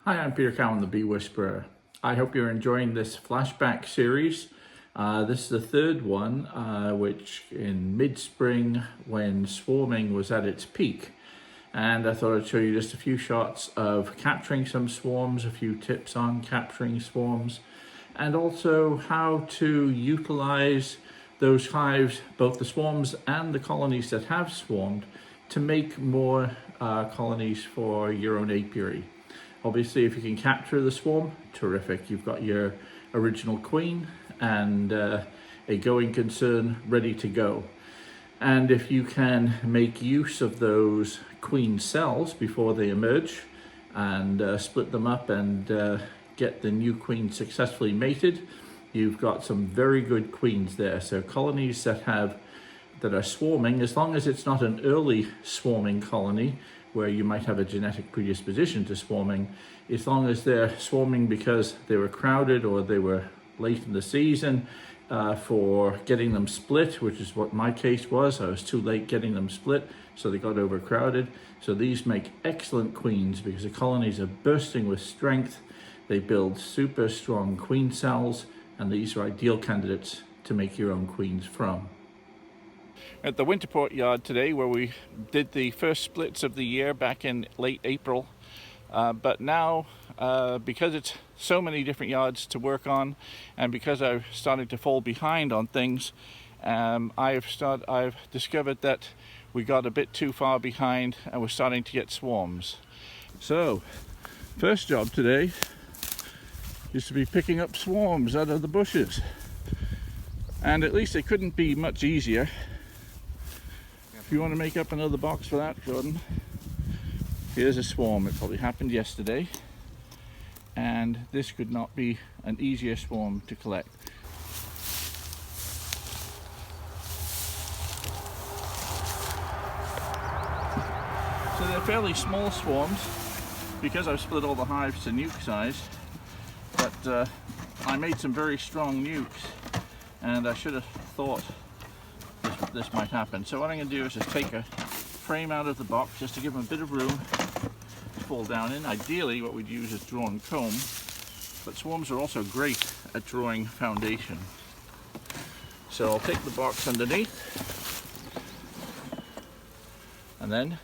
Hi, I'm Peter Cowan, the Bee Whisperer. I hope you're enjoying this flashback series. This is the third one, which in mid-spring when swarming was at its peak. And I thought I'd show you just a few shots of capturing some swarms, a few tips on capturing swarms, and also how to utilize those hives, both the swarms and the colonies that have swarmed, to make more colonies for your own apiary. Obviously, if you can capture the swarm, terrific. You've got your original queen and a going concern ready to go. And if you can make use of those queen cells before they emerge and split them up and get the new queen successfully mated, you've got some very good queens there. So colonies that are swarming, as long as it's not an early swarming colony where you might have a genetic predisposition to swarming, as long as they're swarming because they were crowded or they were late in the season for getting them split, which is what my case was. I was too late getting them split, so they got overcrowded. So these make excellent queens because the colonies are bursting with strength. They build super strong queen cells, and these are ideal candidates to make your own queens from. At the Winterport yard today, where we did the first splits of the year back in late April, but now because it's so many different yards to work on, and because I've started to fall behind on things, I've discovered that we got a bit too far behind and we're starting to get swarms. So first job today is to be picking up swarms out of the bushes, and at least it couldn't be much easier. If you want to make up another box for that, Jordan, here's a swarm. It probably happened yesterday, and this could not be an easier swarm to collect. So they're fairly small swarms because I've split all the hives to nuke size, but I made some very strong nukes, and I should have thought this might happen. So what I'm going to do is just take a frame out of the box just to give them a bit of room to fall down in. Ideally what we'd use is drawn comb, but swarms are also great at drawing foundation. So I'll take the box underneath, and then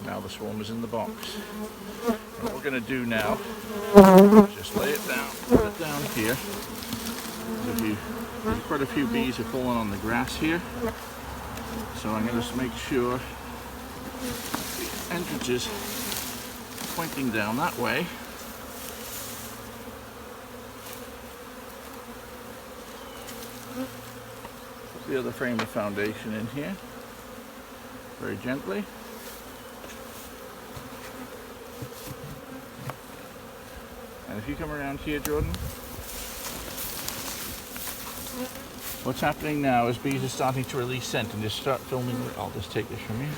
now the swarm is in the box. And what we're going to do now is just lay it down, put it down here. There's quite a few bees have fallen on the grass here, so I'm going to just make sure the entrance is pointing down that way. Put the other frame of foundation in here very gently. And if you come around here, Jordan, what's happening now is bees are starting to release scent, and just start filming. I'll just take this from you.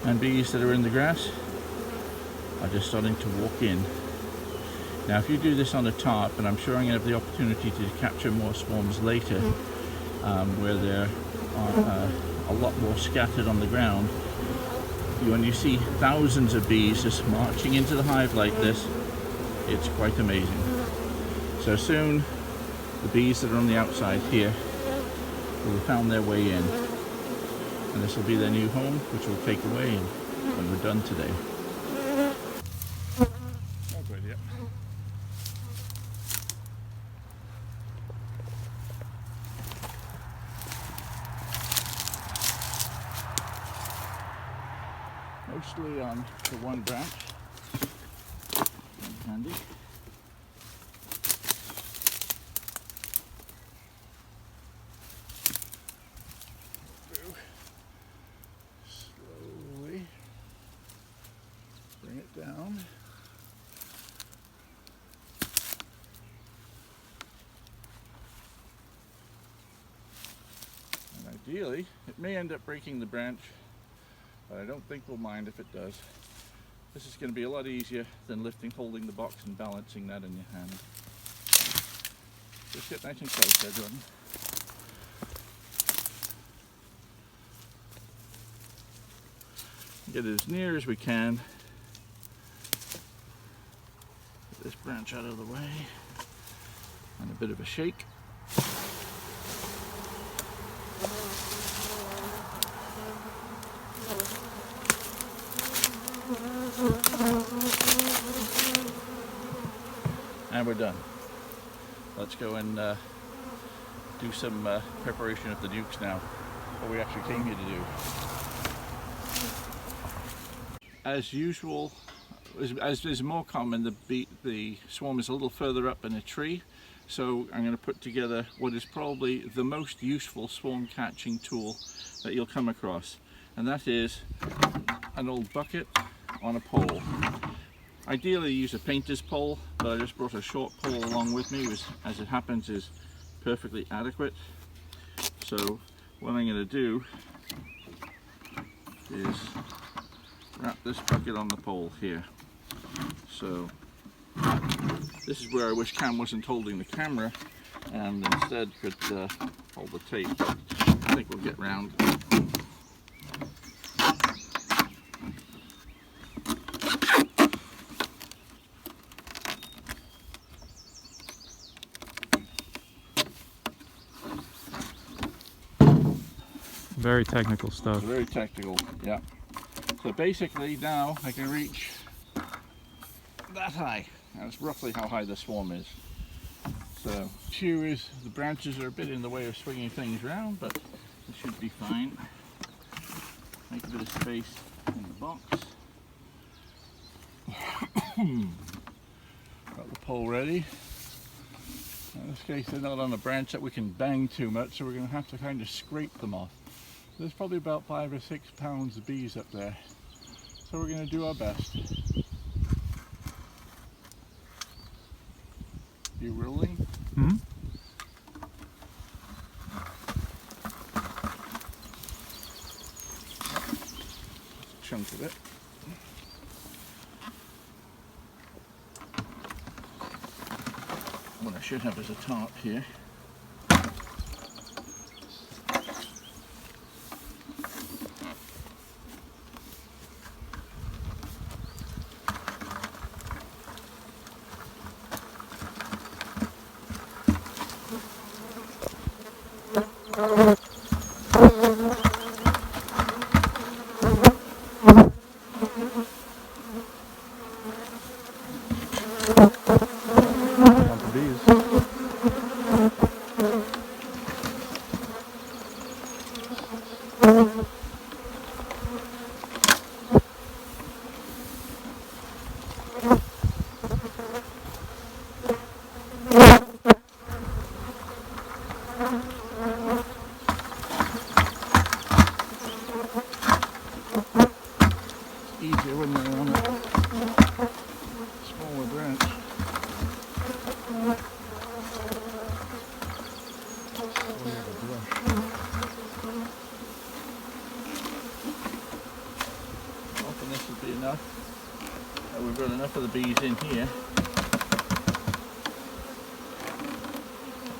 And bees that are in the grass are just starting to walk in. Now if you do this on the top, and I'm sure I'm going to have the opportunity to capture more swarms later, where they're a lot more scattered on the ground, when you see thousands of bees just marching into the hive like this, it's quite amazing. So soon the bees that are on the outside here will have found their way in, and this will be their new home, which we'll take away when we're done today. Oh, good, yep. Mostly on the one branch. Handy. Slowly bring it down. And ideally, it may end up breaking the branch, but I don't think we'll mind if it does. This is going to be a lot easier than holding the box and balancing that in your hand. Just get nice and close there, Jordan. Get it as near as we can. Get this branch out of the way. And a bit of a shake. And we're done. Let's go and do some preparation of the nucs now. What we actually came here to do. As usual, as is more common, the swarm is a little further up in a tree. So I'm going to put together what is probably the most useful swarm catching tool that you'll come across. And that is an old bucket on a pole. Ideally use a painter's pole, but I just brought a short pole along with me, which as it happens is perfectly adequate. So what I'm going to do is wrap this bucket on the pole here. So this is where I wish Cam wasn't holding the camera and instead could hold the tape. I think we'll get round. Very technical stuff. Very technical, yeah. So basically now I can reach that high. That's roughly how high the swarm is. So issue is the branches are a bit in the way of swinging things around, but it should be fine. Make a bit of space in the box. Got the pole ready. In this case they're not on a branch that we can bang too much, so we're going to have to kind of scrape them off. There's probably about 5 or 6 pounds of bees up there, so we're going to do our best. You rolling? Mm-hmm. A chunk of it. What I should have is a tarp here. Easier when they're on a smaller branch. Often this would be enough. We've got enough of the bees in here.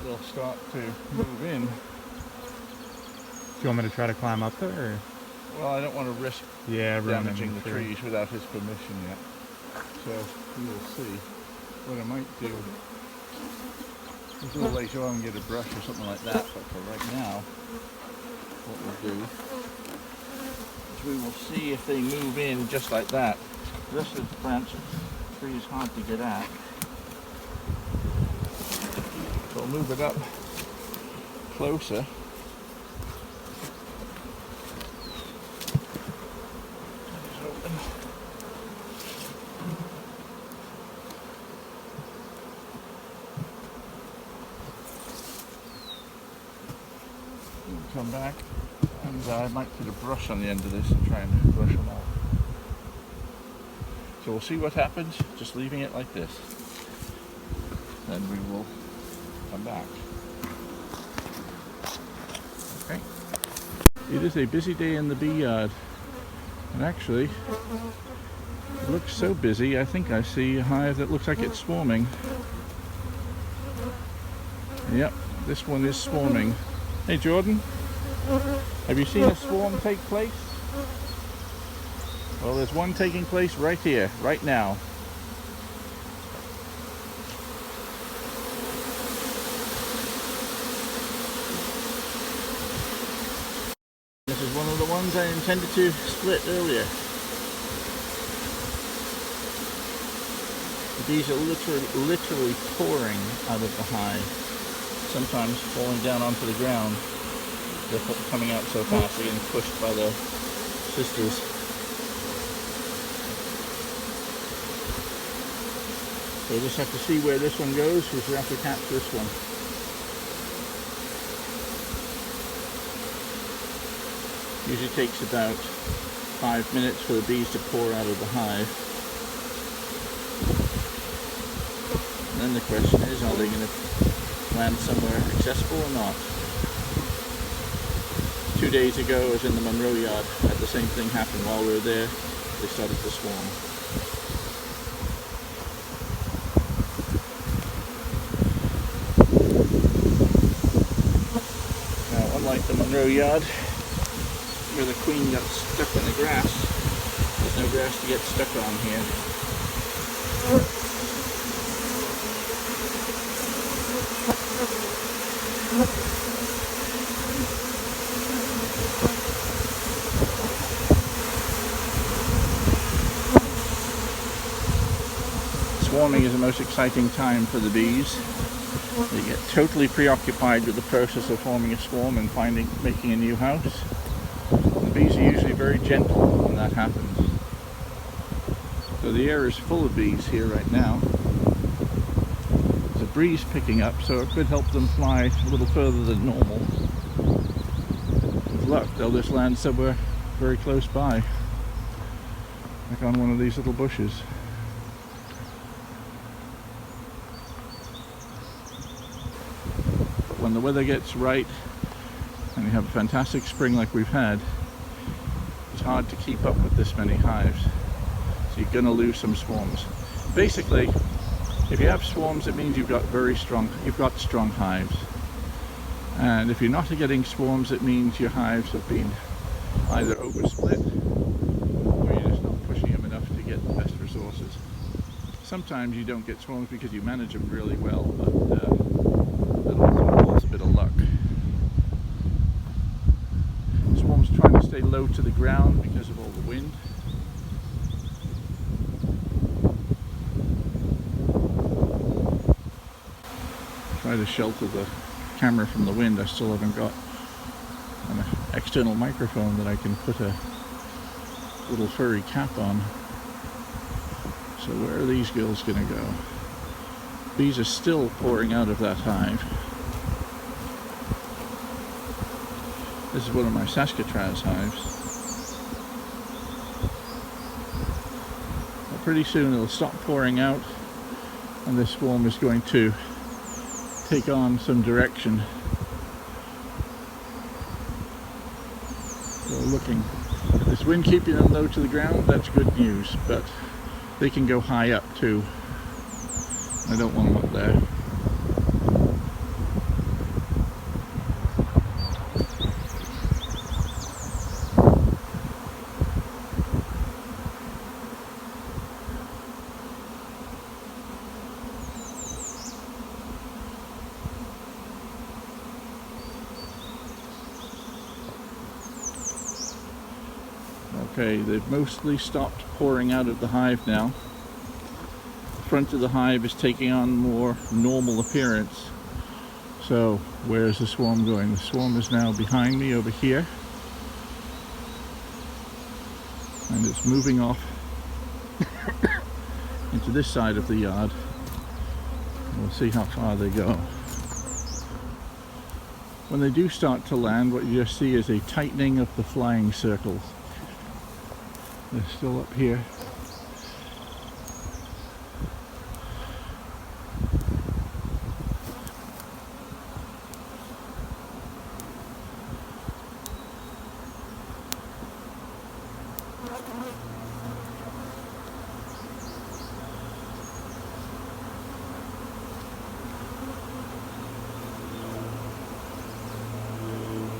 They'll start to move in. Do you want me to try to climb up there? Or? Well, I don't want to risk damaging the trees without his permission yet. So we will see. What I might do is a little later on get a brush or something like that, but for right now, what we'll do is we will see if they move in just like that. The rest of the branch tree is hard to get at. So I'll move it up closer. Come back, and I might put a brush on the end of this and try and brush them off. So we'll see what happens, just leaving it like this. Then we will come back. Okay. It is a busy day in the bee yard, and actually it looks so busy I think I see a hive that looks like it's swarming. Yep, this one is swarming. Hey Jordan, have you seen a swarm take place? Well, there's one taking place right here, right now. This is one of the ones I intended to split earlier. These are literally pouring out of the hive, sometimes falling down onto the ground. They're coming out so fast, they're getting pushed by the sisters. So we'll just have to see where this one goes, because we have to catch this one. Usually takes about 5 minutes for the bees to pour out of the hive. And then the question is, are they going to land somewhere accessible or not? 2 days ago I was in the Monroe yard, had the same thing happen while we were there. They started to swarm. Now, unlike the Monroe yard, where the queen got stuck in the grass, there's no grass to get stuck on here. Swarming is the most exciting time for the bees. They get totally preoccupied with the process of forming a swarm and making a new house. The bees are usually very gentle when that happens. So the air is full of bees here right now. There's a breeze picking up, so it could help them fly a little further than normal. With luck, they'll just land somewhere very close by, like on one of these little bushes. But when the weather gets right and we have a fantastic spring like we've had, it's hard to keep up with this many hives. So you're going to lose some swarms. Basically, if you have swarms, it means you've got strong hives. And if you're not getting swarms, it means your hives have been either oversplit or you're just not pushing them enough to get the best resources. Sometimes you don't get swarms because you manage them really well, but that also involves a bit of luck. Swarms trying to stay low to the ground because of all the wind. Try to shelter the camera from the wind. I still haven't got an external microphone that I can put a little furry cap on. So where are these girls going to go? Bees are still pouring out of that hive. This is one of my Saskatraz hives. But pretty soon it'll stop pouring out and this swarm is going to take on some direction. So looking, this wind keeping them low to the ground, that's good news, but they can go high up too. I don't want them up there. Okay, they've mostly stopped pouring out of the hive now. The front of the hive is taking on more normal appearance. So, where's the swarm going? The swarm is now behind me over here. And it's moving off into this side of the yard. We'll see how far they go. When they do start to land, what you just see is a tightening of the flying circles. They're still up here.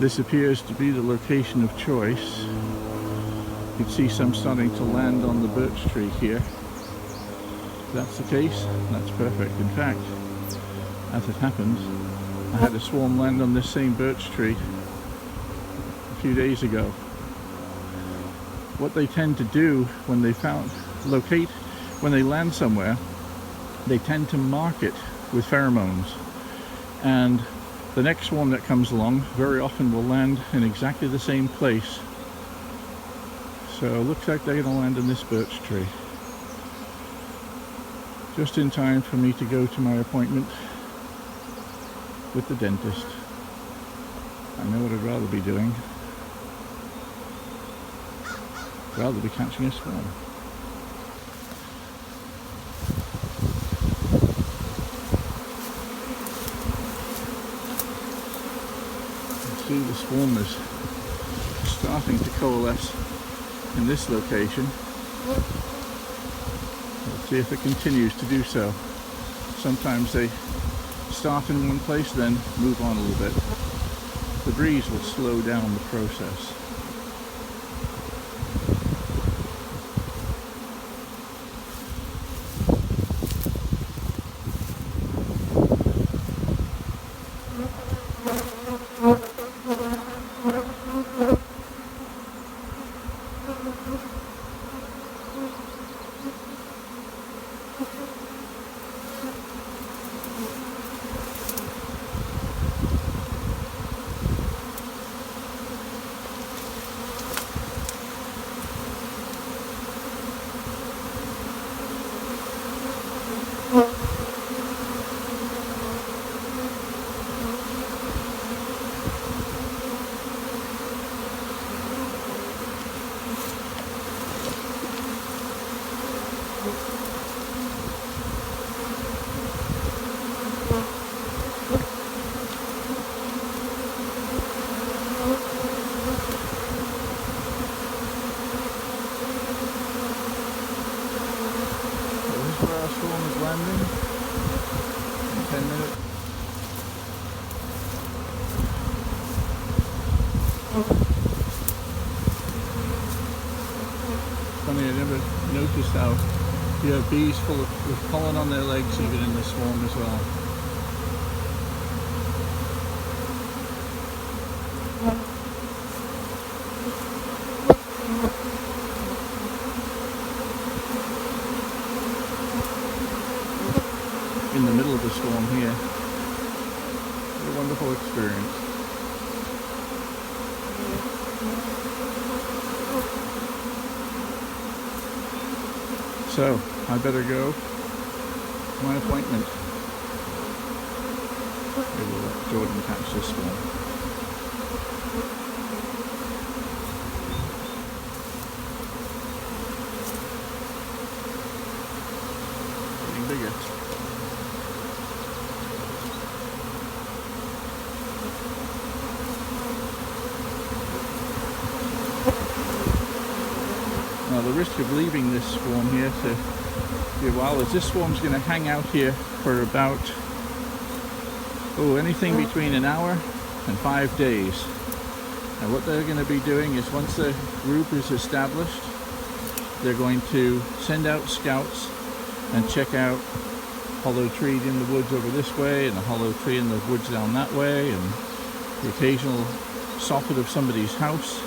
This appears to be the location of choice. You can see some starting to land on the birch tree here. If that's the case, that's perfect. In fact, as it happens, I had a swarm land on this same birch tree a few days ago. What they tend to do when they when they land somewhere, they tend to mark it with pheromones. And the next swarm that comes along very often will land in exactly the same place. So it looks like they're going to land in this birch tree. Just in time for me to go to my appointment with the dentist. I know what I'd rather be doing. I'd rather be catching a swarm. See, the swarm is starting to coalesce in this location. Let's see if it continues to do so. Sometimes they start in one place, then move on a little bit. The breeze will slow down the process. Landing in 10 minutes. Funny, I never noticed how you have bees full with pollen on their legs even in the swarm as well. In the middle of the storm here. What a wonderful experience. So, I better go to my appointment. Maybe we'll let Jordan catch this one. Getting bigger. Now the risk of leaving this swarm here to be a while is this swarm's going to hang out here for about anything between an hour and 5 days. And what they're going to be doing is once the group is established, they're going to send out scouts and check out hollow tree in the woods over this way and a hollow tree in the woods down that way and the occasional soffit of somebody's house.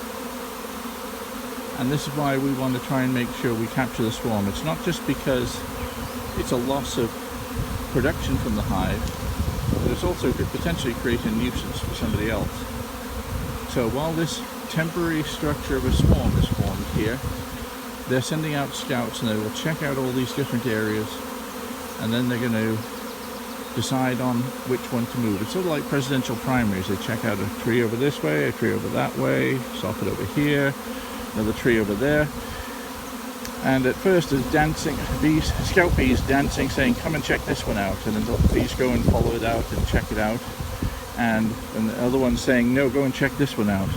And this is why we want to try and make sure we capture the swarm. It's not just because it's a loss of production from the hive, but it's also could potentially create a nuisance for somebody else. So while this temporary structure of a swarm is formed here, they're sending out scouts and they will check out all these different areas, and then they're going to decide on which one to move. It's sort of like presidential primaries. They check out a tree over this way, a tree over that way, soffit over here, another tree over there. And at first there's dancing, bees, scout bees dancing, saying come and check this one out, and then the bees go and follow it out and check it out, and the other one's saying no, go and check this one out.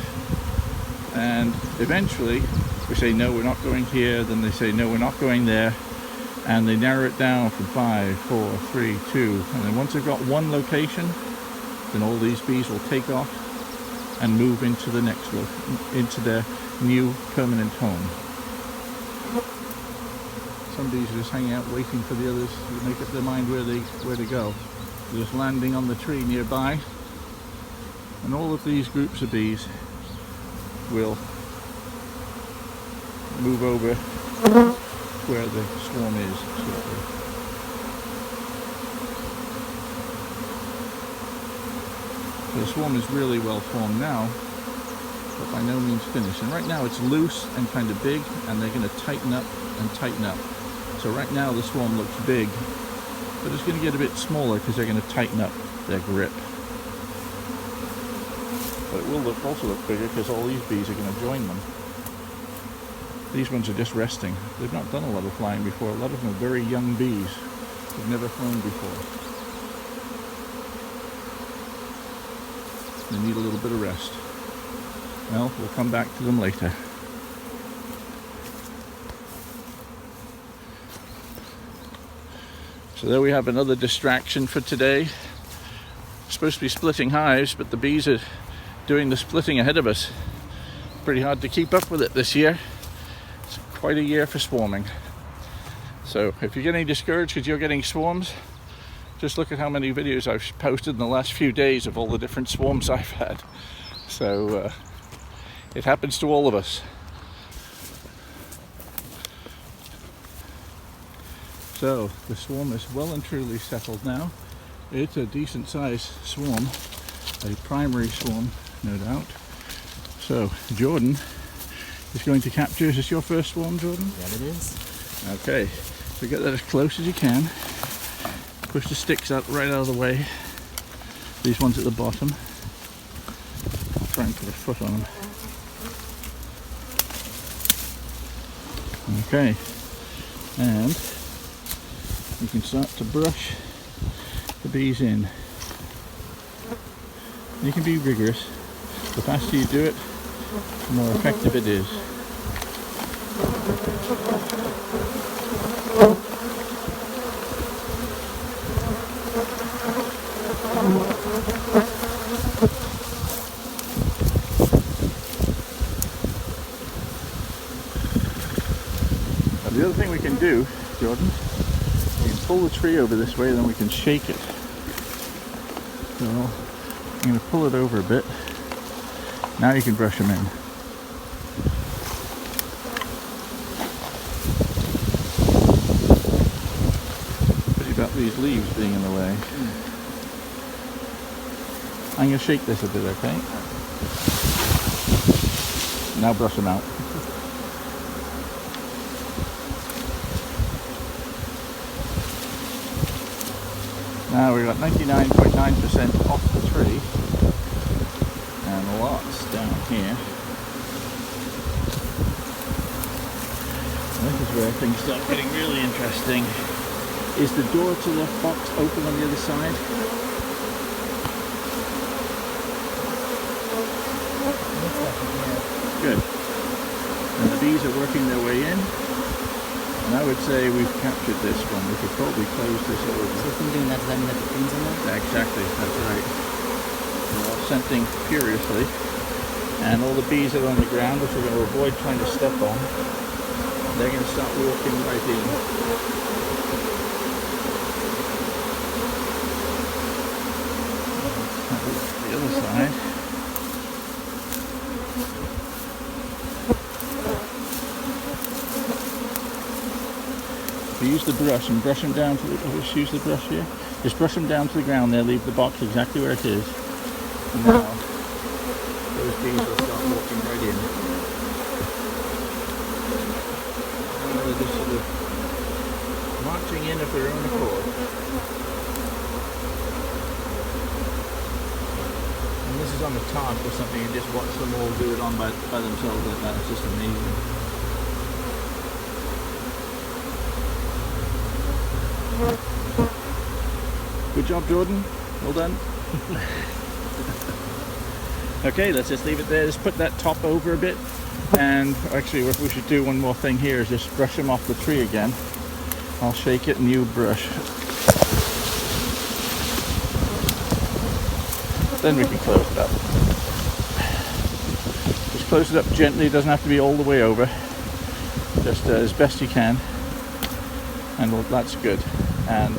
And eventually we say no, we're not going here, then they say no, we're not going there, and they narrow it down from 5, 4, 3, 2, and then once they've got one location, then all these bees will take off and move into the next into their new permanent home. Some bees are just hanging out waiting for the others to make up their mind where to go. They're just landing on the tree nearby, and all of these groups of bees will move over where the swarm is shortly. So the swarm is really well formed now, but by no means finished. And right now it's loose and kind of big, and they're going to tighten up and tighten up. So right now the swarm looks big, but it's going to get a bit smaller because they're going to tighten up their grip. But it will also look bigger because all these bees are going to join them. These ones are just resting. They've not done a lot of flying before. A lot of them are very young bees. They've never flown before. They need a little bit of rest. Well, we'll come back to them later. So there we have another distraction for today. We're supposed to be splitting hives, but the bees are doing the splitting ahead of us. Pretty hard to keep up with it this year. It's quite a year for swarming. So if you're getting discouraged because you're getting swarms, just look at how many videos I've posted in the last few days of all the different swarms I've had. So it happens to all of us. So the swarm is well and truly settled now. It's a decent sized swarm, a primary swarm, no doubt. So Jordan is going to capture. Is this your first swarm, Jordan? Yeah, it is. Okay, so get that as close as you can. Push the sticks out right out of the way. These ones at the bottom. I'll try and put a foot on them. Okay, and you can start to brush the bees in. You can be rigorous. The faster you do it, the more effective it is. Now the other thing we can do, Jordan, we can pull the tree over this way, then we can shake it. So I'm going to pull it over a bit. Now you can brush them in. Pity about these leaves being in the way. I'm going to shake this a bit, okay? Now brush them out. Now we've got 99.9% off the tree and lots down here. This is where things start getting really interesting. Is the door to the box open on the other side? Good. And the bees are working their way in. And I would say we've captured this one. We could probably close this over. So if I'm doing that, does that mean that the queen's in there? Exactly, that's right. They're all scenting furiously. And all the bees that are on the ground, which we're going to avoid trying to step on, they're going to start walking right in. The other side. Use the brush and brush them down to the, just use the brush here. Just brush them down to the ground there, leave the box exactly where it is. And now, those bees will start walking right in. And they're just sort of marching in of their own accord. And this is on a task or something, and just watch them all do it on by themselves like that. It's just amazing. Good job, Jordan. Well done. Okay, let's just leave it there. Just put that top over a bit. And actually, what we should do, one more thing here, is just brush them off the tree again. I'll shake it and you brush. Then we can close it up. close it up gently. It doesn't have to be all the way over. Just as best you can. And that's good. And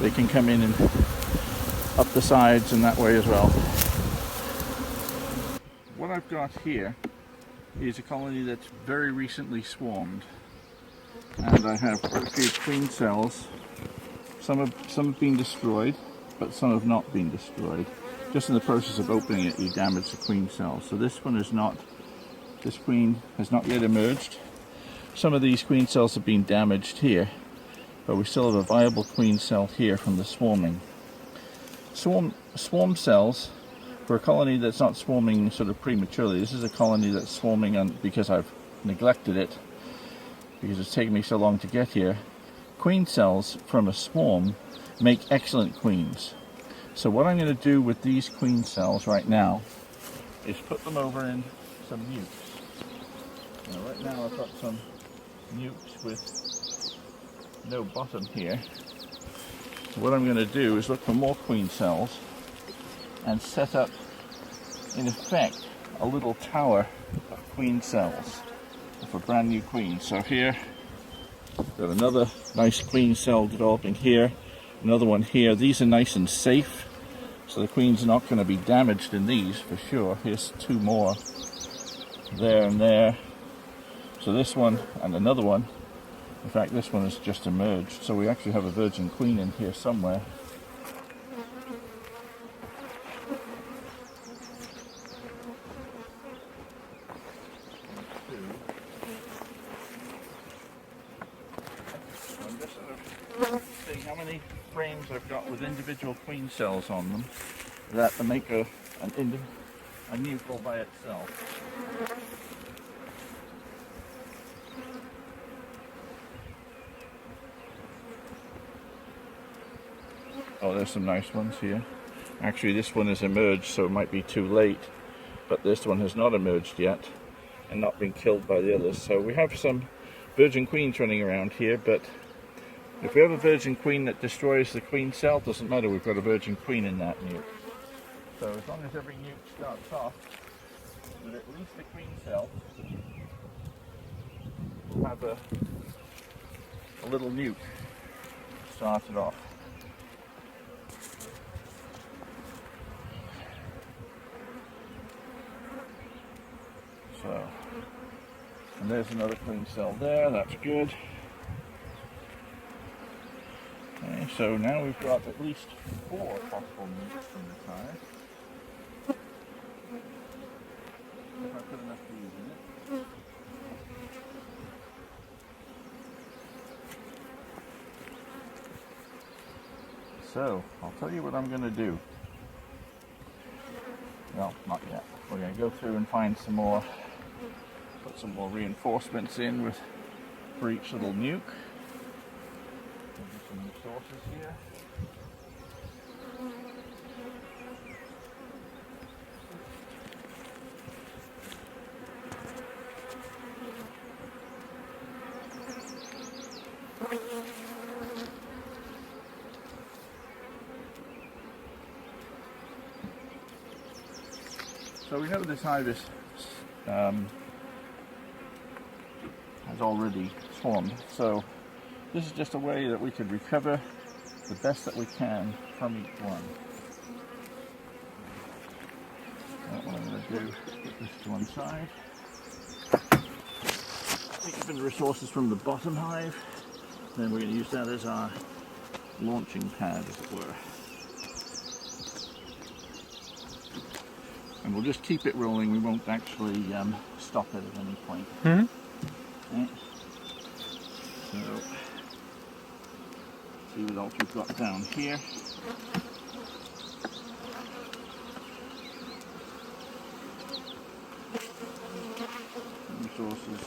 they can come in and up the sides and that way as well. What I've got here is a colony that's very recently swarmed. And I have quite a few queen cells. Some have been destroyed, but some have not been destroyed. Just in the process of opening it, you damage the queen cell. So this queen has not yet emerged. Some of these queen cells have been damaged here, but we still have a viable queen cell here from the swarming. Swarm cells, for a colony that's not swarming sort of prematurely, this is a colony that's swarming because I've neglected it, because it's taken me so long to get here. Queen cells from a swarm make excellent queens. So what I'm going to do with these queen cells right now is put them over in some nucs. Now right now I've got some nucs with no bottom here. So what I'm going to do is look for more queen cells and set up, in effect, a little tower of queen cells for brand new queens. So here, got another nice queen cell developing here, another one here. These are nice and safe, so the queens are not going to be damaged in these for sure. Here's two more, there and there. So this one and another one. In fact, this one has just emerged, so we actually have a virgin queen in here somewhere. I'm just sort of seeing how many frames I've got with individual queen cells on them that make a nuke all by itself. Oh, there's some nice ones here. Actually, this one has emerged, so it might be too late, but this one has not emerged yet and not been killed by the others. So we have some virgin queens running around here, but if we have a virgin queen that destroys the queen cell, it doesn't matter, we've got a virgin queen in that nuke. So as long as every nuke starts off with at least a queen cell, we'll have a little nuke started off. So, and there's another queen cell there, that's good. Okay, so now we've got at least 4 possible nukes from this hive. If I put enough bees in it. So, I'll tell you what I'm going to do. Well, not yet. We're going to go through and find some more, put some more reinforcements in for each little nuke. Some resources here. So we know this hive is, has already swarmed, so this is just a way that we could recover the best that we can from each one. What I'm going to do is put this to one side. Take even resources from the bottom hive, then we're going to use that as our launching pad, as it were. And we'll just keep it rolling, we won't actually stop it at any point. Mm-hmm. Okay. So, see what else we've got down here. Resources.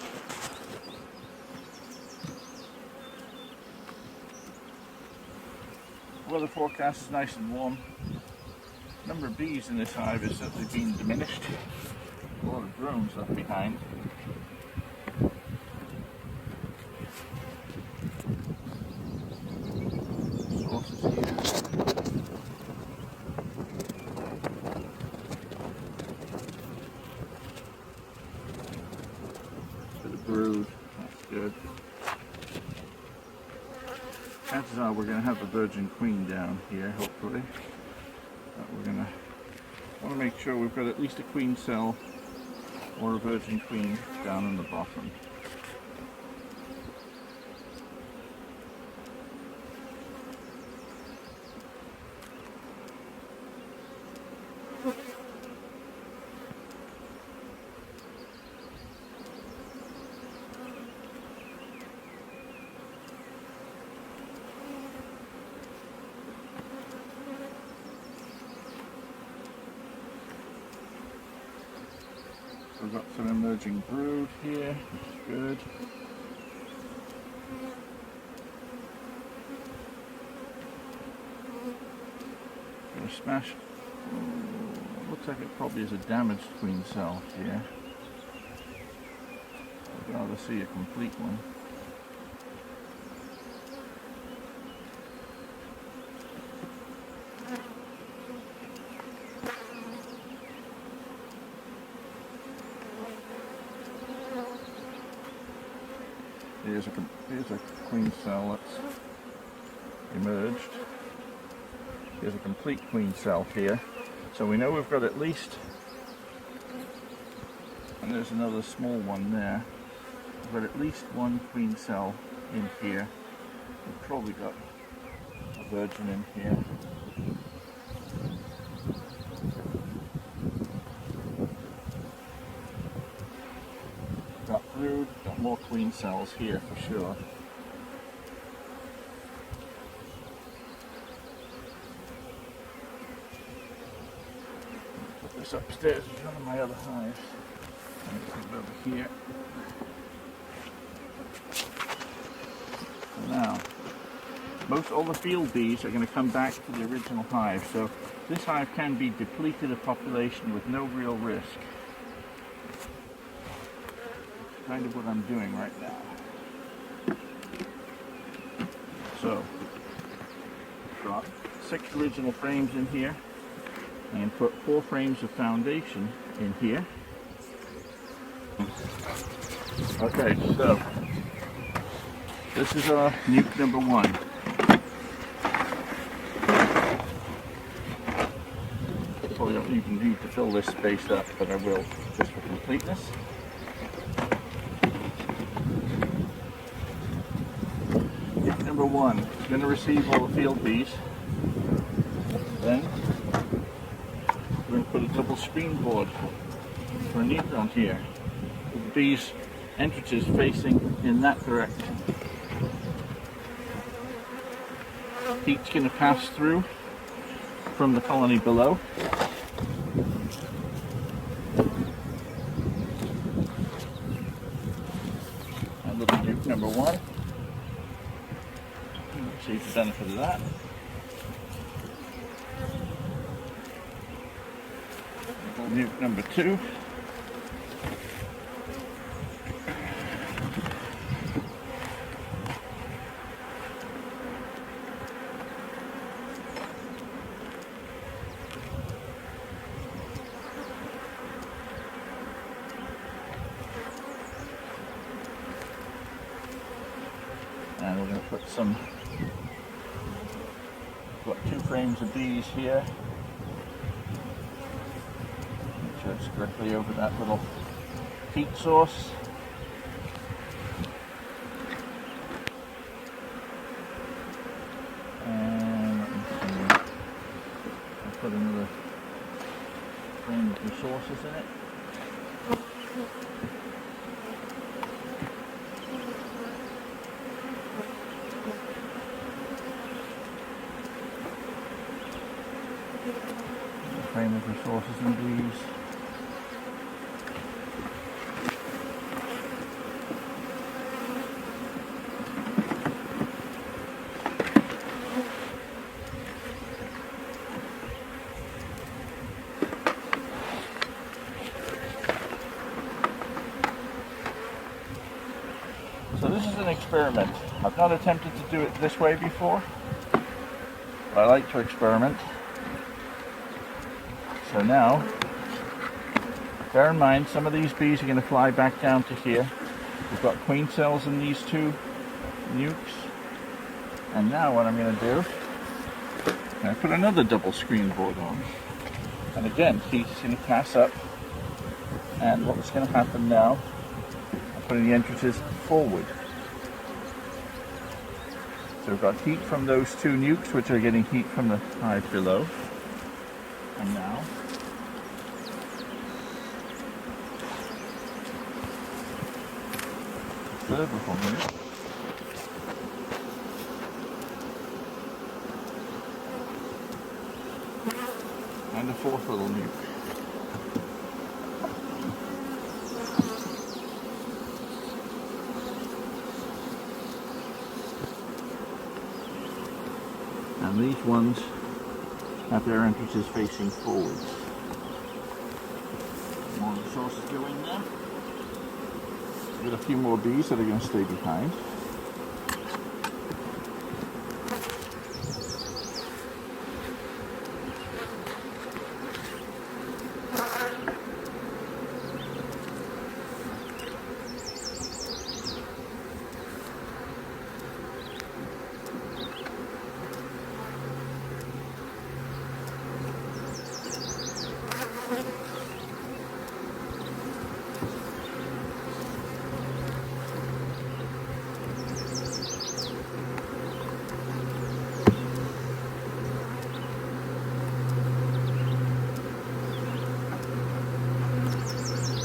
Weather forecast is nice and warm. Number of bees in this hive is certainly being diminished. A lot of drones left behind. Sources here. brood. That's good. Chances are we're going to have a virgin queen down here, hopefully. But we're going to want to make sure we've got at least a queen cell or a virgin queen down on the bottom. We've got some emerging brood here, that's good. Gonna smash, looks like it probably is a damaged queen cell here. I'd rather see a complete one. Here's a queen cell that's emerged. Here's a complete queen cell here. So we know we've got at least, and there's another small one there. We've got at least one queen cell in here. We've probably got a virgin in here. Got brood, got more queen cells here for sure. Put this upstairs in one of my other hives. Put it over here. So now, all the field bees are going to come back to the original hive. So this hive can be depleted of population with no real risk. Kind of what I'm doing right now. So, got 6 original frames in here, and put 4 frames of foundation in here. Okay, so this is our nuke number 1. Probably don't even need to fill this space up, but I will just for completeness. Number 1 is going to receive all the field bees. Then we're going to put a double screen board for a neutron here, with the bees' entrances facing in that direction. Heat's going to pass through from the colony below. And little nuke number 1. See the benefit of that. Nuke number 2. And we're going to put some. Got 2 frames of bees here. Make sure it's directly over that little heat source. And let me see. I'll put another frame of resources in it. Frame of resources and bees. So this is an experiment. I've not attempted to do it this way before, but I like to experiment. So now, bear in mind, some of these bees are going to fly back down to here. We've got queen cells in these two nucs. And now what I'm going to do, I'm going to put another double screen board on. And again, heat's going to pass up. And what's going to happen now, I'm putting the entrances forward. So we've got heat from those two nucs, which are getting heat from the hive below. And now, the third little nuke. And the fourth little nuke. And these ones have their entrances facing forwards. More resources go in there. We've got a few more bees that are going to stay behind.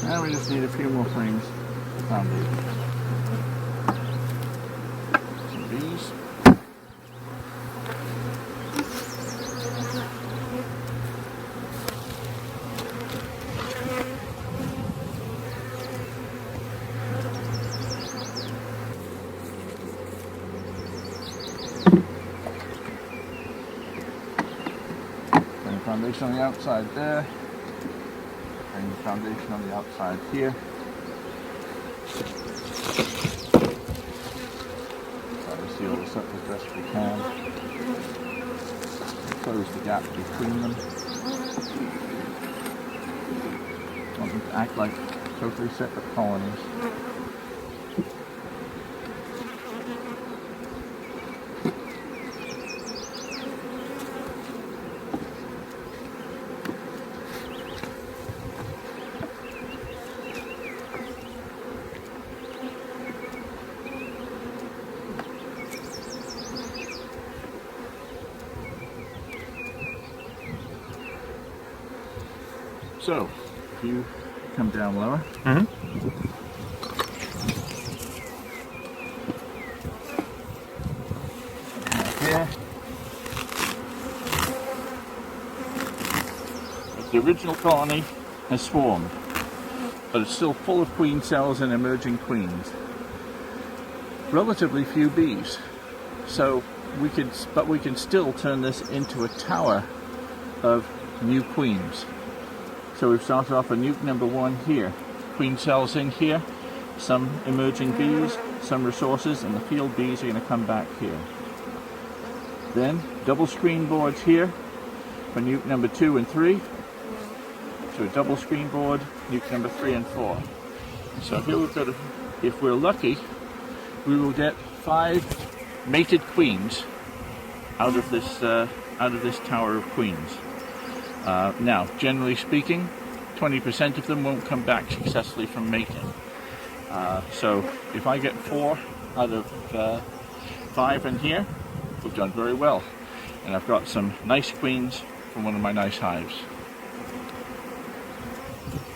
Now we just need a few more frames of foundation. Some bees. And foundation on the outside there. And the foundation on the outside here. Try to seal this up as best we can. Close the gap between them. Want them to act like totally separate colonies. So, if you come down lower. Here. The original colony has swarmed, but it's still full of queen cells and emerging queens. Relatively few bees. So we can still turn this into a tower of new queens. So we've started off a nuke number 1 here. Queen cells in here, some emerging bees, some resources, and the field bees are going to come back here. Then double screen boards here for nuke number 2 and 3. To a double screen board, nuke number 3 and 4. So here we've got, if we're lucky, we will get 5 mated queens out of this tower of queens. Now, generally speaking, 20% of them won't come back successfully from mating. So if I get 4 out of 5 in here, we've done very well. And I've got some nice queens from one of my nice hives.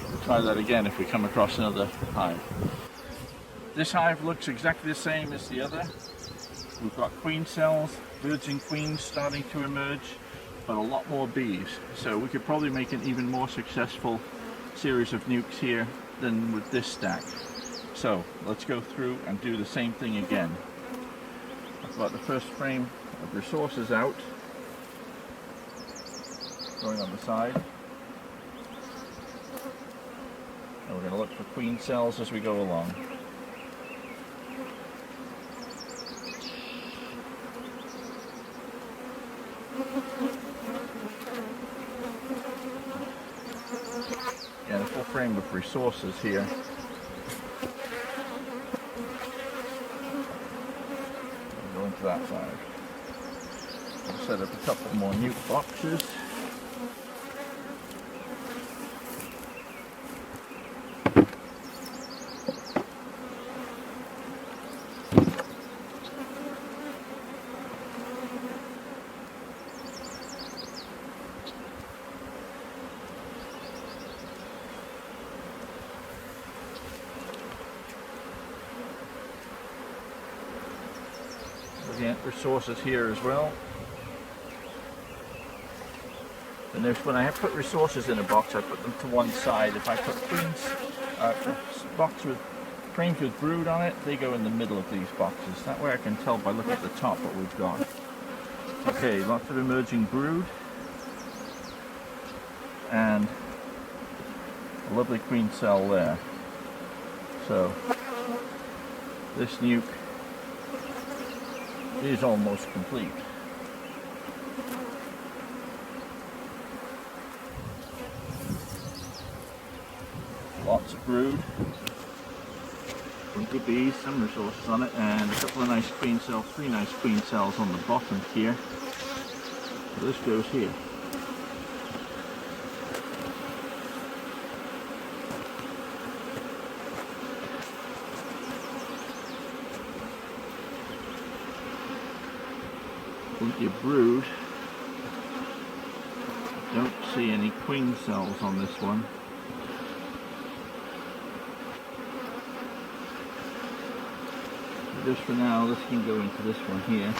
We'll try that again if we come across another hive. This hive looks exactly the same as the other. We've got queen cells, virgin queens starting to emerge, but a lot more bees. So we could probably make an even more successful series of nukes here than with this stack. So let's go through and do the same thing again. I've got the first frame of resources out, going on the side. And we're going to look for queen cells as we go along. And a full frame of resources here. to that side. I'll set up a couple more nuke boxes. Looking at resources here as well. And there's, when I put resources in a box, I put them to one side. If I put box with frames with brood on it, they go in the middle of these boxes. That way I can tell by looking at the top what we've got. Okay, lots of emerging brood. And a lovely queen cell there. So, this nuke is almost complete. Lots of brood, some good bees, some resources on it, and a couple of nice queen cells, 3 nice queen cells on the bottom here. So this goes here. Plenty of brood. Don't see any queen cells on this one. Just for now, this can go into this one here.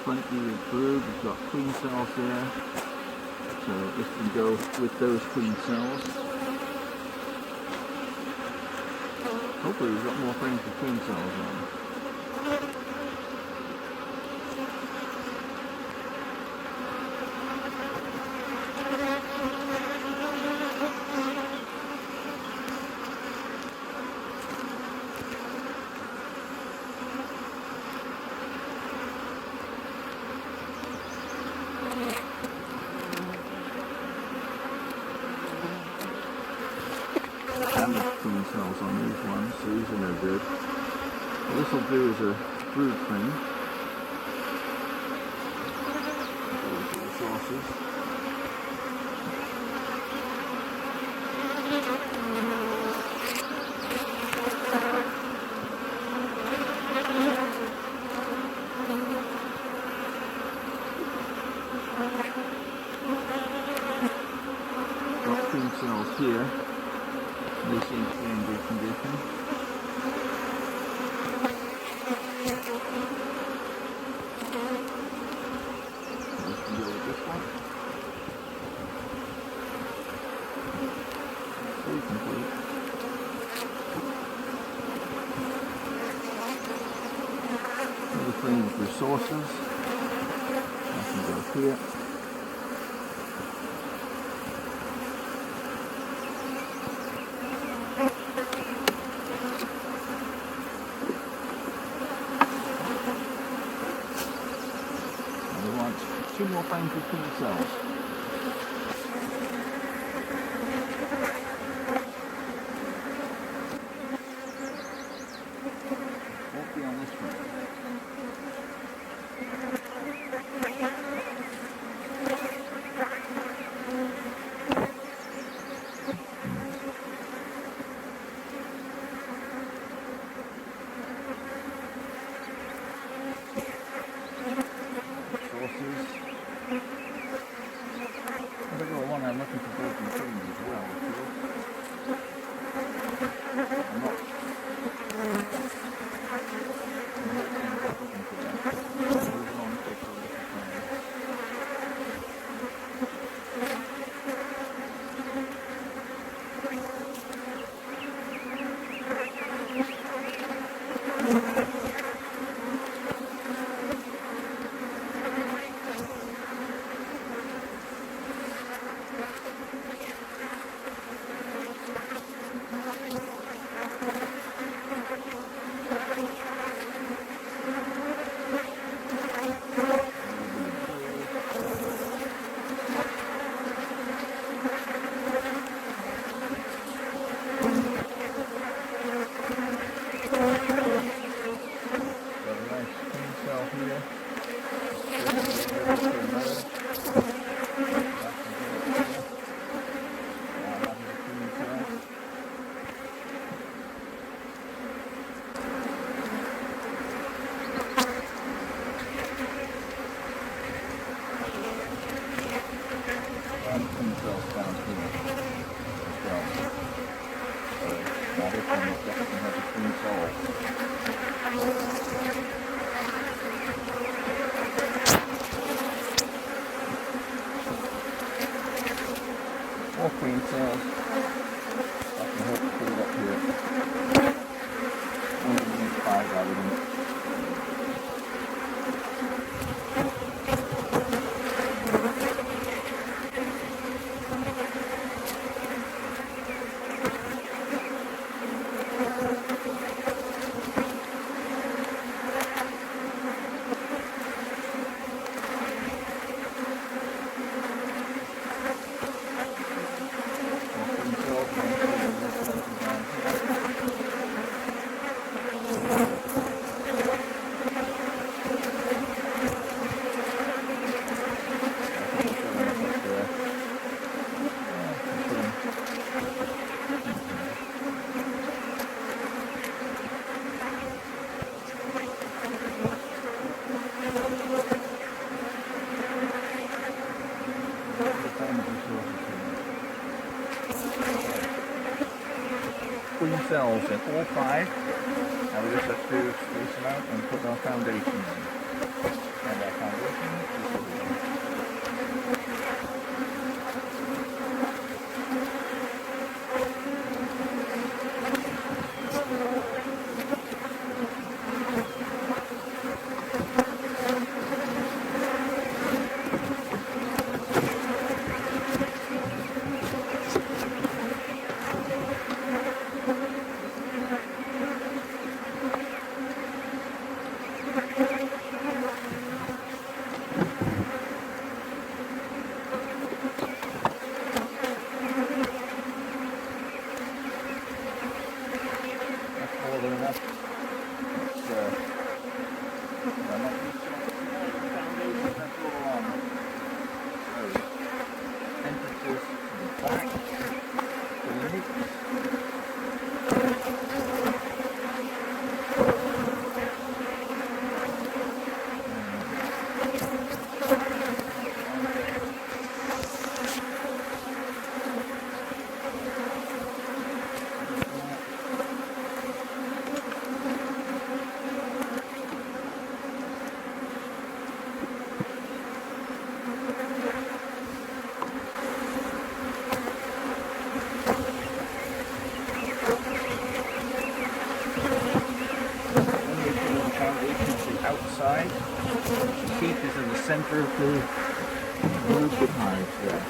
Plenty of brood, we've got queen cells there, so this can go with those queen cells. Hopefully we've got more frames with queen cells on. Queen cells on these ones, so these are no good. What this will do is a brood frame. The sauces. Got queen cells here. They seem to be in good condition. We can go with this one. Pretty complete. Another frame of resources. I can go here. Two more frames with queen cells. Won't be on this one. this one definitely has a queen cell. More queen cells. I can hope to put it up here. Only 5 out of them. Queen cells in all 5. Now we just have to space them out and put our foundation in. And our foundation is outside. The teeth is in the center of the roof behind there.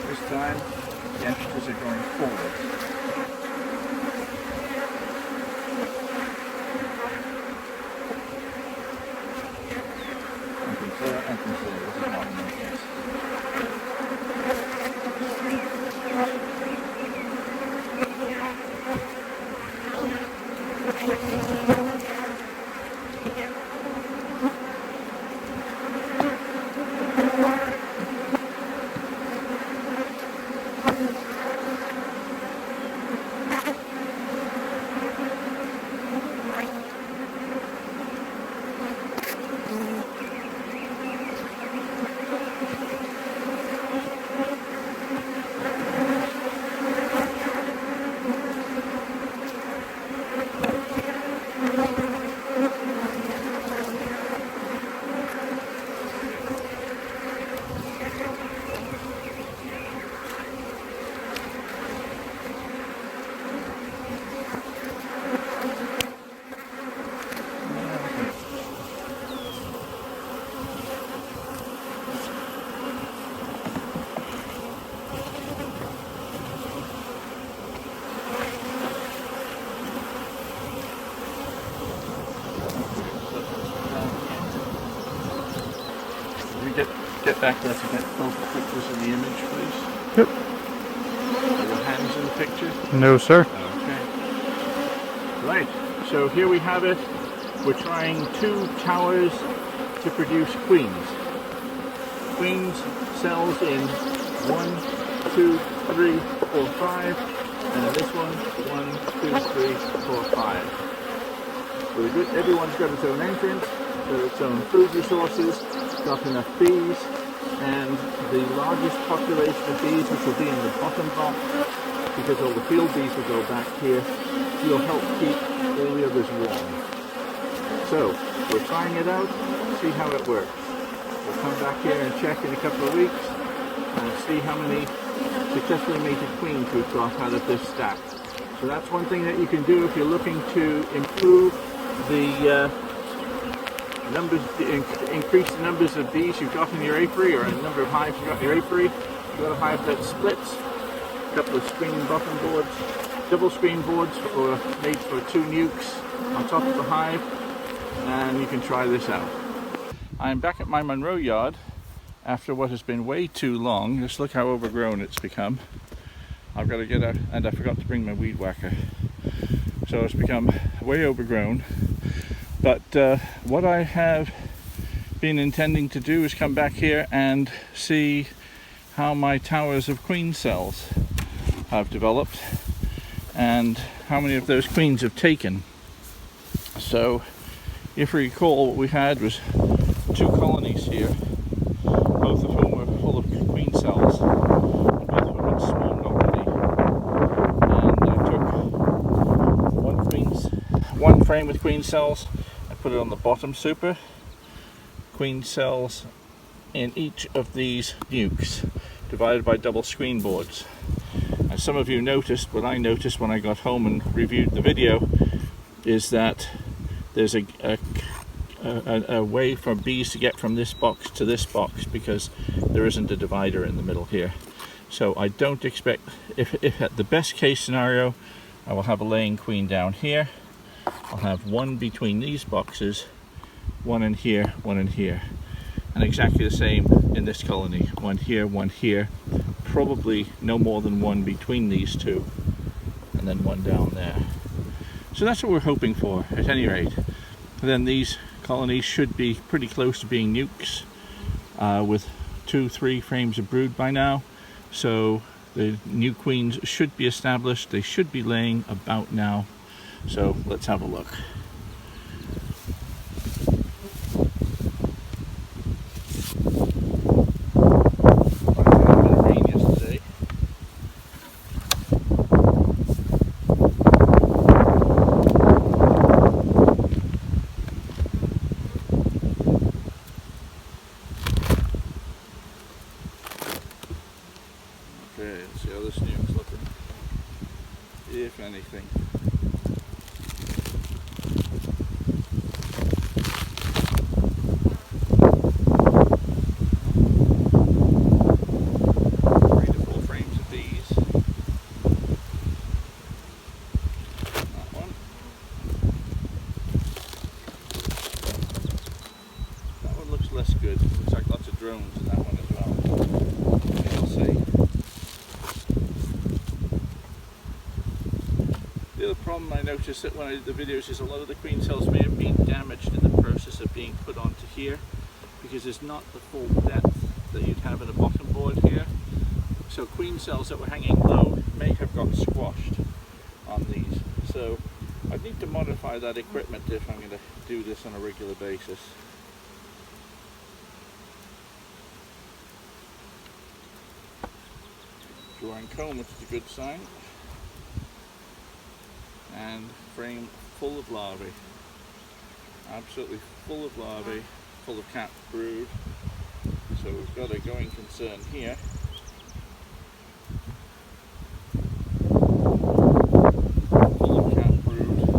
This time, the entrances are going forward. Get back there to get both pictures in the image, please. Yep. Are your hands in the picture? No, sir. Okay. Right, so here we have it. We're trying 2 towers to produce queens. Queens cells in 1, 2, 3, 4, 5. And then this one, 1, 2, 3, 4, 5. Really good. Everyone's got its own entrance, got its own food resources, got enough bees, and the largest population of bees, which will be in the bottom box, because all the field bees will go back here, will help keep all the others warm. So, we're trying it out, see how it works. We'll come back here and check in a couple of weeks and see how many successfully mated queens we've got out of this stack. So that's one thing that you can do if you're looking to improve the numbers, increase the numbers of bees you've got in your apiary, or the number of hives you've got in your apiary. You've got a hive that splits, a couple of screen bottom boards, double screen boards made for 2 nucs on top of the hive, and you can try this out. I'm back at my Monroe yard after what has been way too long. Just look how overgrown it's become. I've got to get out, and I forgot to bring my weed whacker. So it's become way overgrown. But what I have been intending to do is come back here and see how my towers of queen cells have developed and how many of those queens have taken. So if you recall, what we had was 2 colonies here, both of whom were full of queen cells, and both of them had swarmed already. And I took one frame with queen cells, I put it on the bottom super, queen cells in each of these nucs, divided by double screen boards. As some of you noticed, what I noticed when I got home and reviewed the video, is that there's a way for bees to get from this box to this box, because there isn't a divider in the middle here. So I don't expect, if at the best case scenario, I will have a laying queen down here. I'll have one between these boxes, one in here, one in here. And exactly the same in this colony, one here, probably no more than one between these 2, and then one down there. So that's what we're hoping for, at any rate. And then these colonies should be pretty close to being nucs, with 2-3 frames of brood by now. So the new queens should be established. They should be laying about now. So let's have a look. Okay, let's see how this nuke's looking, if anything. Less good. Looks like lots of drones in that one as well. We'll see. The other problem I noticed that when I did the videos is a lot of the queen cells may have been damaged in the process of being put onto here, because there's not the full depth that you'd have in a bottom board here. So queen cells that were hanging low may have got squashed on these. So I'd need to modify that equipment if I'm going to do this on a regular basis. Drawing comb, which is a good sign, and frame full of larvae, absolutely full of larvae, full of capped brood. So we've got a going concern here. Full of capped brood.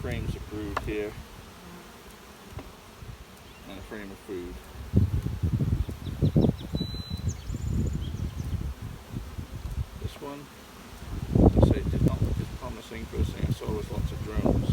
Frames of brood here, and a frame of food. This one, as I say, did not look as promising. First thing I saw was lots of drones.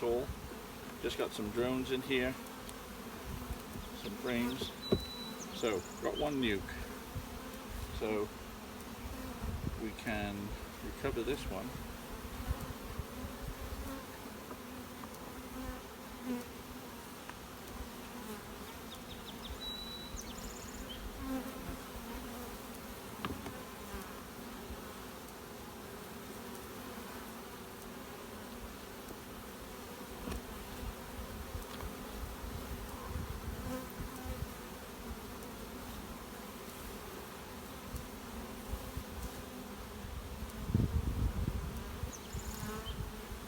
all. Just got some drones in here, some frames. So got one nuke. So we can recover this one.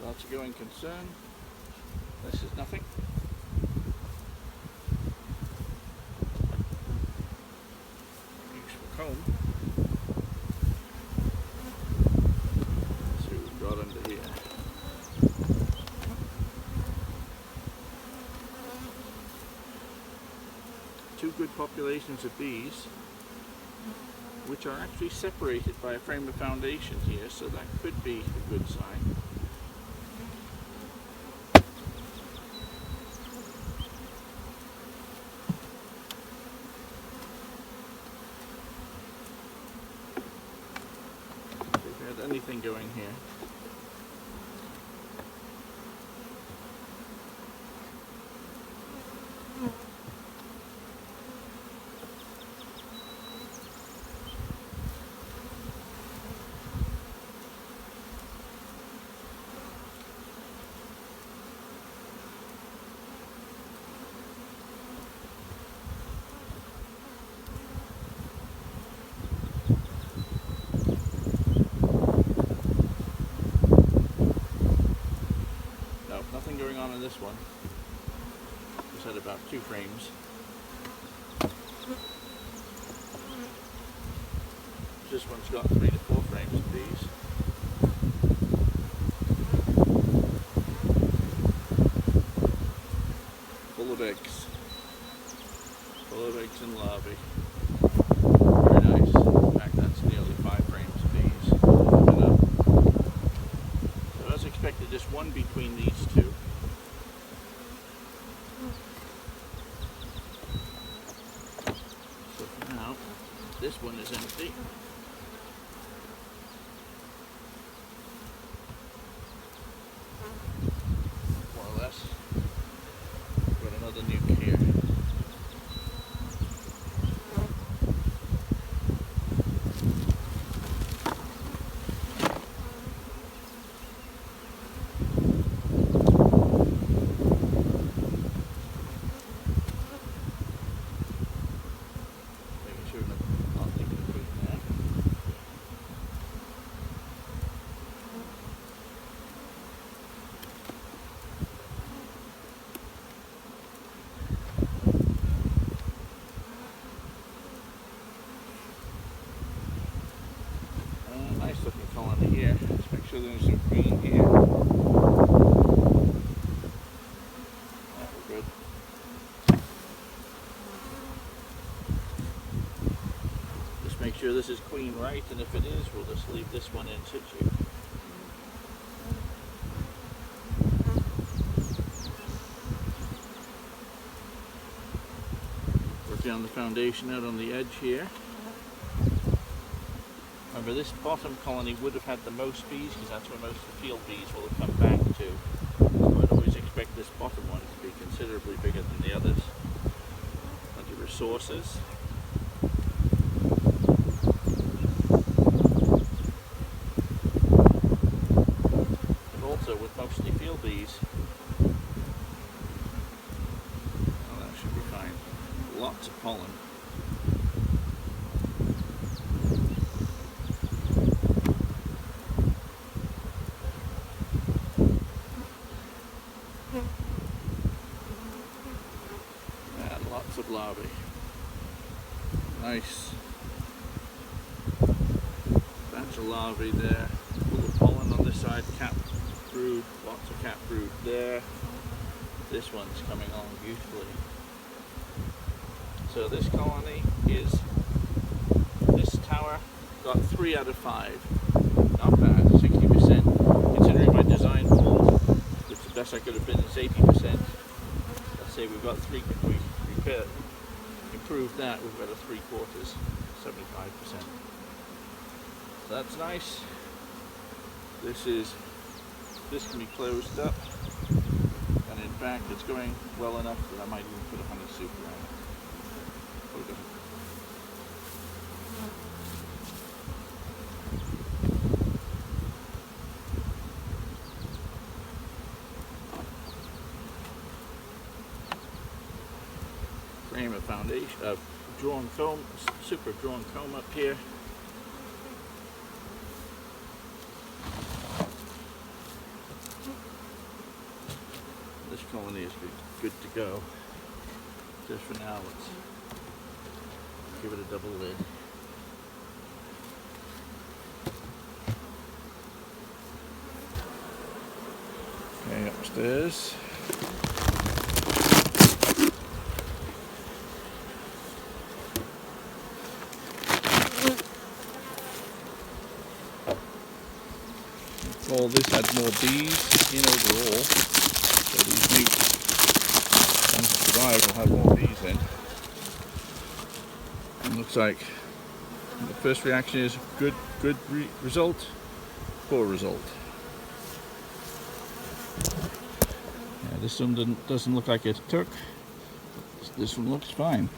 Lots of going concern. This is nothing. Useful comb. Let's see what we've got under here. Two good populations of bees, which are actually separated by a frame of foundation here, so that could be a good sign. Anything going here. Nothing going on in this one. Just had about 2 frames. This one's got 3 to 4 frames of these. Full of eggs. Full of eggs and larvae. Very nice. In fact, that's nearly 5 frames of these. So as expected, just one between these two. So for now, this one is empty. More or less. Got another nuke here. Nice looking colony here. Let's make sure there's some green here. That we're good. Just make sure this is queen right, and if it is, we'll just leave this one in situ. Work down the foundation out on the edge here. Remember, this bottom colony would have had the most bees because that's where most of the field bees will have come back to. So I'd always expect this bottom one to be considerably bigger than the others. Plenty of resources. And also with mostly field bees, well, that should be fine. Lots of pollen. And lots of larvae. Nice. Batch of larvae there. Full of pollen on this side. Cap brood. Lots of cap brood there. This one's coming on beautifully. So this colony is, this tower got 3 out of 5. Not bad, 60%. Considering my design pool, it's best I could have been is 80%. Let's say we've got three, if we improve that, we've got a 3/4, 75%. So that's nice. This can be closed up, and in fact it's going well enough that I might even put a honey soup around it. Hold on. Frame of foundation of drawn comb, super drawn comb up here. This colony is good to go. Just for now, let's give it a double lid. Okay, upstairs. All this had more bees in overall, so these new ones that survive will have more bees in. And looks like the first reaction is good result, poor result. Yeah, this one doesn't look like it took. This one looks fine.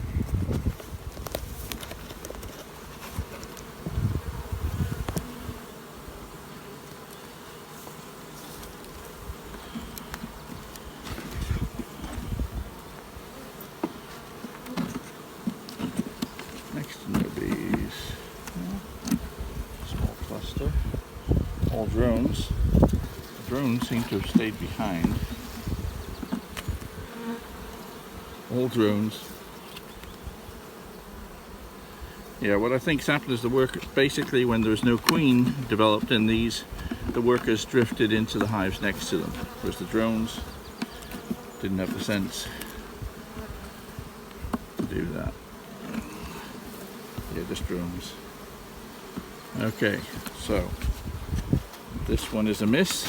Small cluster. All drones. The drones seem to have stayed behind. All drones. Yeah, what I think's happened is the work basically when there was no queen developed in these, the workers drifted into the hives next to them, whereas the drones didn't have the sense to do that. Yeah, just drones. Okay, so this one is a miss.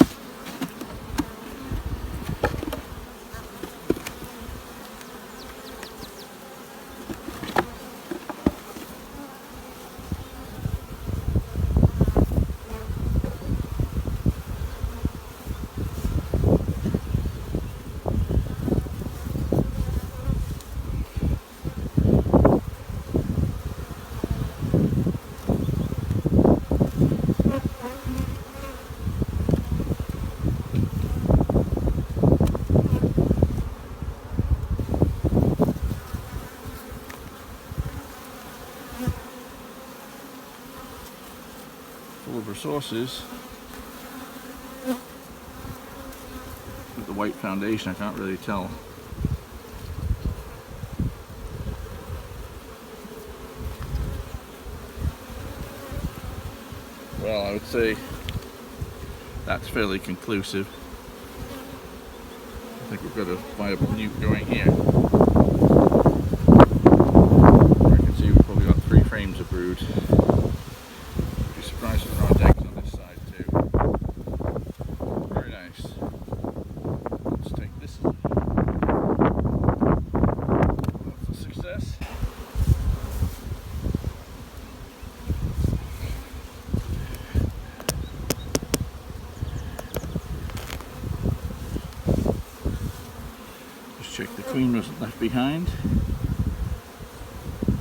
Full of resources. With the white foundation, I can't really tell. Well, I would say that's fairly conclusive. I think we've got a viable nuke going here. I can see we've probably got 3 frames of brood. Surprised with our decks on this side too. Very nice. Let's take this. That's a success. Just check the queen wasn't left behind.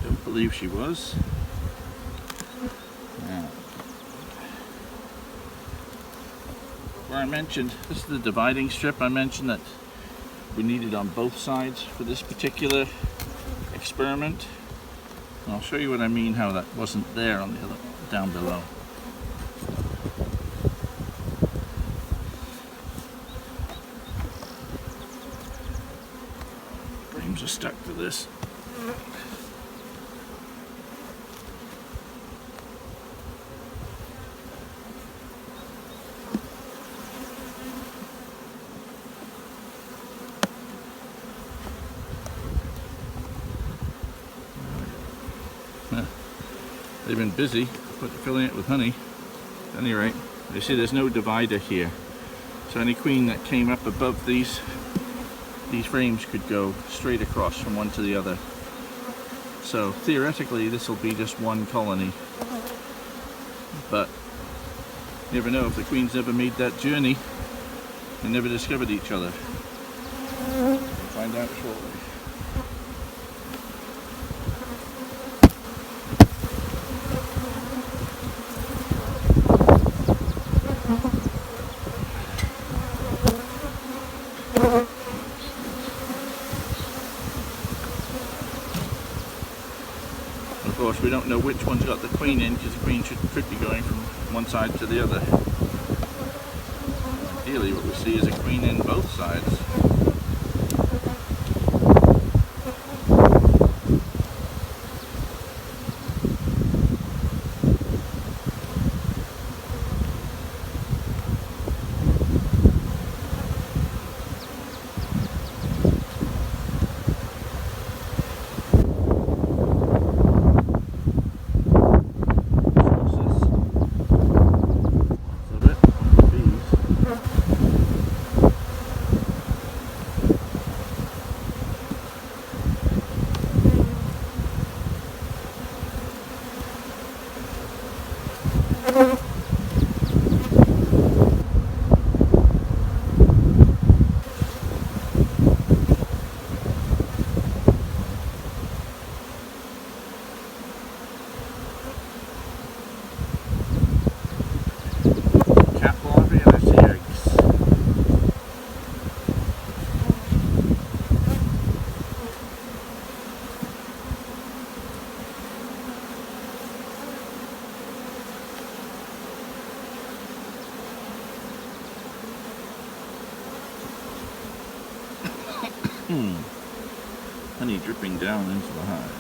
Don't believe she was. Where I mentioned, this is the dividing strip. I mentioned that we needed on both sides for this particular experiment. And I'll show you what I mean, how that wasn't there on the other, down below. Frames are stuck to this. They've been busy filling it with honey. At any rate, you see there's no divider here. So any queen that came up above these frames could go straight across from one to the other. So theoretically this will be just one colony, but you never know if the queens never made that journey and never discovered each other. We'll find out shortly. Of course, we don't know which one's got the queen in, because the queen could be going from one side to the other. Ideally, what we see is a queen in both sides. Honey dripping down into the hive.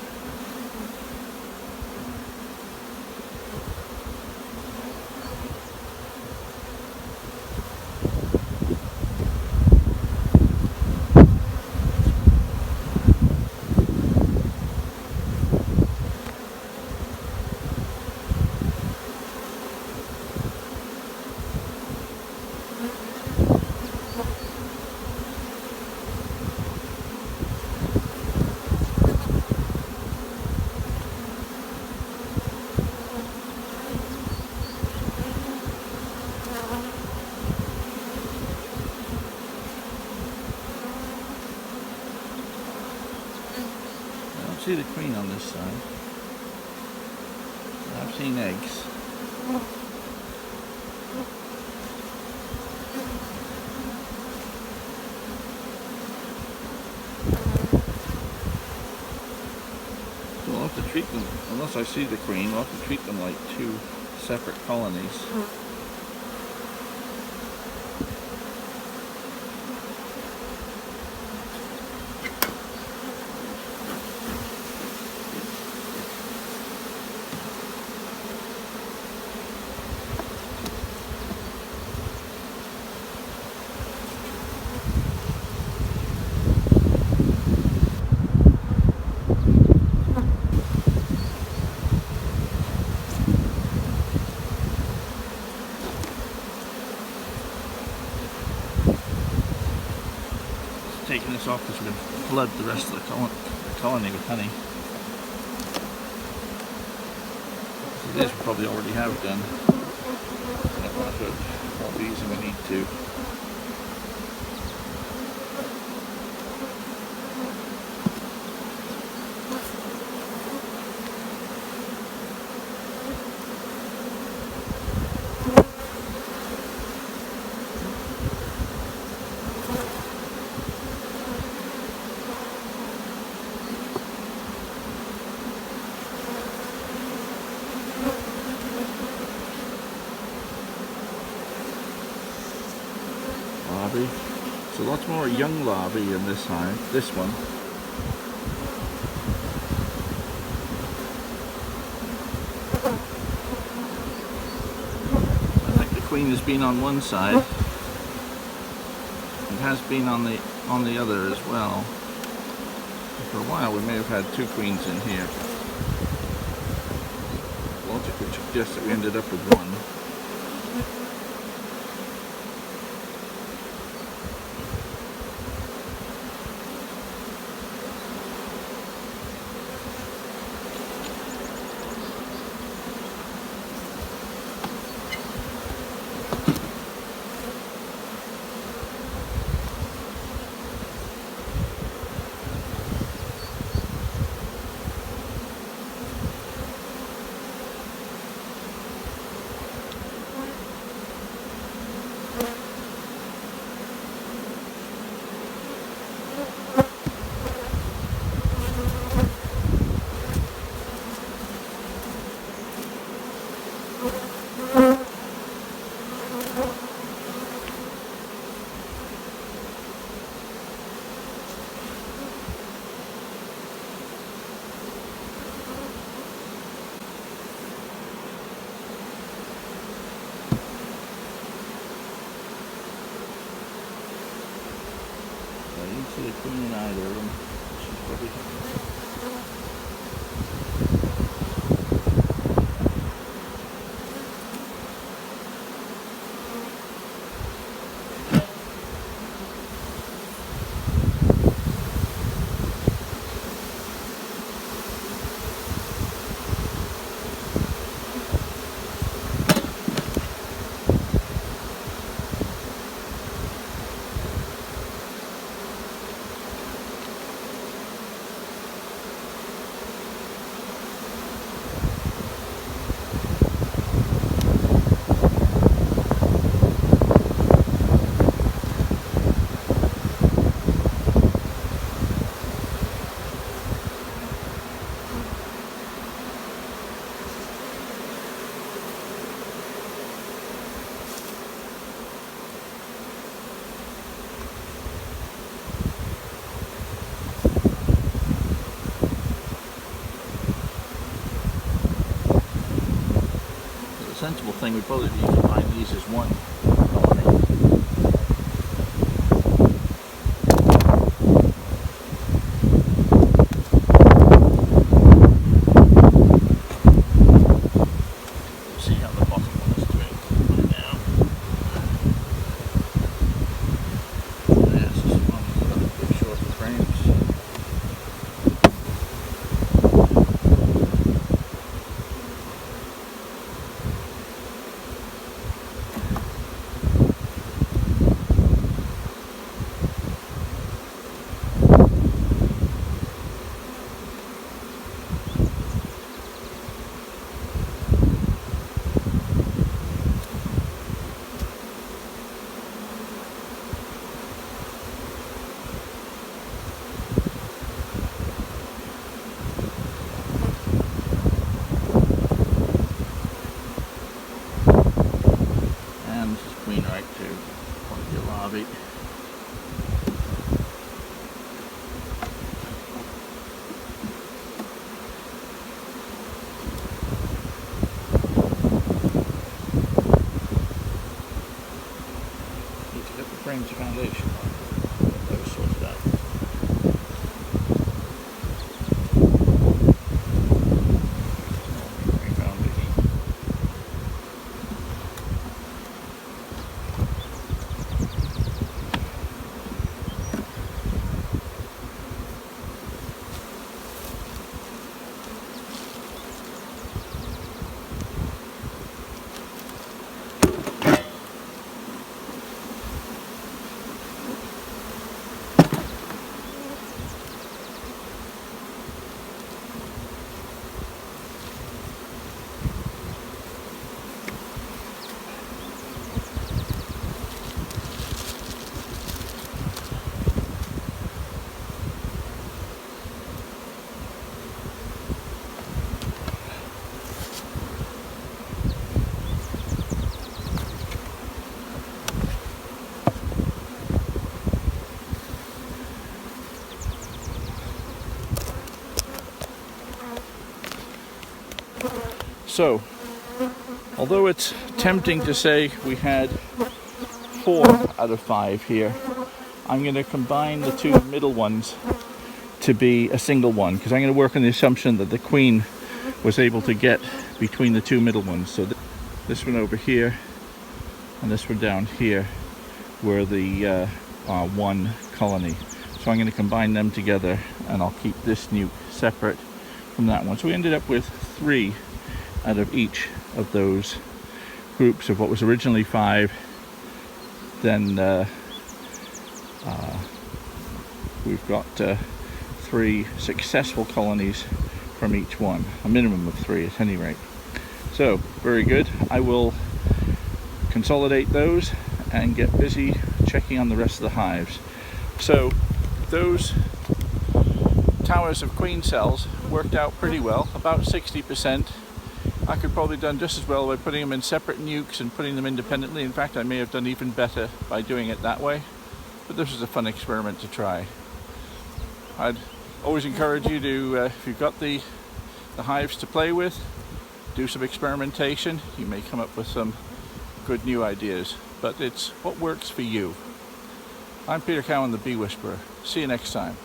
See the queen on this side. I've seen eggs. So we'll have to treat them, unless I see the queen, we'll have to treat them like two separate colonies. Taking this off because we're going to flood the rest of the colony with honey. So this we probably already have done. I'm not going to put all these if we need to. Larvae. So lots more young larvae in this hive, this one. I think the queen has been on one side. It has been on the other as well. For a while we may have had two queens in here. Logic would suggest that we ended up with one. see a queen in either of them. She's probably... The sensible thing would probably be to combine these as one colony. See how the bottom one is doing right now. Yeah, it's just one with a bit shorter frames. Queen right to one of your larvae. Need to get the frames foundation on. Get those sorted out. So, although it's tempting to say we had 4 out of 5 here, I'm going to combine the 2 middle ones to be a single one, because I'm going to work on the assumption that the queen was able to get between the 2 middle ones. So this one over here and this one down here were the one colony. So I'm going to combine them together, and I'll keep this nuke separate from that one. So we ended up with 3 out of each of those groups of what was originally 5. Then we've got 3 successful colonies from each one, a minimum of 3 at any rate. So very good. I will consolidate those and get busy checking on the rest of the hives. So those towers of queen cells worked out pretty well, about 60%. I could probably have done just as well by putting them in separate nukes and putting them independently. In fact, I may have done even better by doing it that way. But this was a fun experiment to try. I'd always encourage you to, if you've got the hives to play with, do some experimentation. You may come up with some good new ideas, but it's what works for you. I'm Peter Cowan, the Bee Whisperer. See you next time.